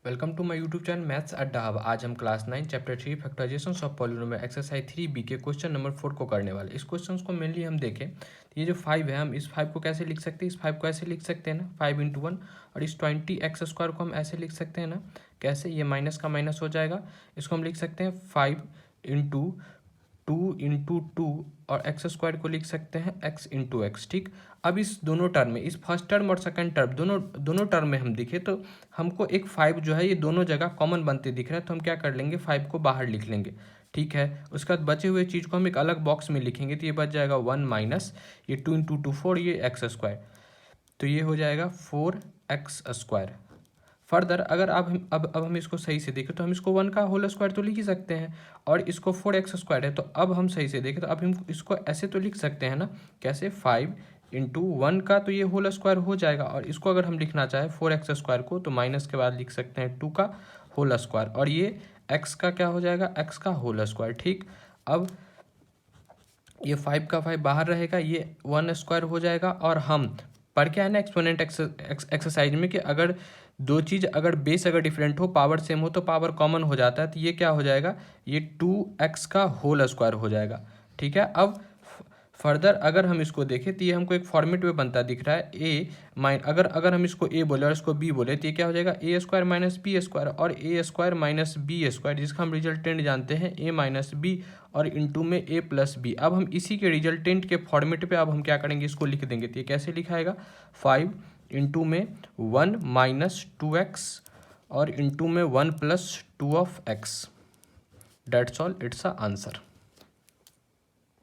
Welcome to my YouTube channel maths Adda hub. आज हम class 9 chapter 3 factorisation of polynomial exercise 3B के question number 4 को करने वाले। इस क्वेश्चन को मेनली हम देखें तो ये जो 5 है, हम इस 5 को कैसे लिख सकते हैं, इस 5 को ऐसे लिख सकते हैं ना 5 इंटू 1, और इस 20x² को हम ऐसे लिख सकते हैं ना, कैसे, ये माइनस का माइनस हो जाएगा। इसको हम लिख सकते हैं 5 इंटू 2 और x² को लिख सकते हैं x इंटू एक्स। ठीक, अब इस दोनों टर्म में, इस फर्स्ट टर्म और सेकंड टर्म दोनों टर्म में हम दिखे तो हमको एक 5 जो है ये दोनों जगह कॉमन बनते दिख रहा है, तो हम क्या कर लेंगे, 5 को बाहर लिख लेंगे। ठीक है, उसके बाद बचे हुए चीज़ को हम एक अलग बॉक्स में लिखेंगे, तो ये बच जाएगा 1 माइनस ये 2 इंटू 2 4, ये x², तो ये हो जाएगा 4x²। फर्दर अगर अब हम इसको सही से देखें तो हम इसको 1 का होल स्क्वायर तो लिख ही सकते हैं, और इसको 4x² है, तो अब हम सही से देखें तो अब हम इसको ऐसे तो लिख सकते हैं ना, कैसे, 5 इंटू 1 का तो ये होल स्क्वायर हो जाएगा, और इसको अगर हम लिखना चाहें 4x² को तो माइनस के बाद लिख सकते हैं 2 का होल स्क्वायर, और ये x का क्या हो जाएगा, x का होल स्क्वायर। ठीक, अब ये 5 का 5 बाहर रहेगा, ये 1² हो जाएगा, और हम पर क्या है ना एक्सपोनेंट एक्सरसाइज में कि अगर दो चीज़ अगर बेस अगर डिफरेंट हो, पावर सेम हो, तो पावर कॉमन हो जाता है, तो ये क्या हो जाएगा, ये 2x का होल स्क्वायर हो जाएगा। ठीक है, अब फर्दर अगर हम इसको देखें तो ये हमको एक फॉर्मेट में बनता दिख रहा है, अगर हम इसको a बोले और इसको b बोले तो ये क्या हो जाएगा, a² माइनस b², और a² माइनस b², जिसका हम रिजल्टेंट जानते हैं a माइनस बी, और इंटू में a प्लस बी। अब हम इसी के रिजल्टेंट के फॉर्मेट पे अब हम क्या करेंगे, इसको लिख देंगे, तो ये कैसे लिखाएगा, 5 इंटू में 1 माइनस 2x और इंटू में 1 plus 2 of x। That's all, it's a answer.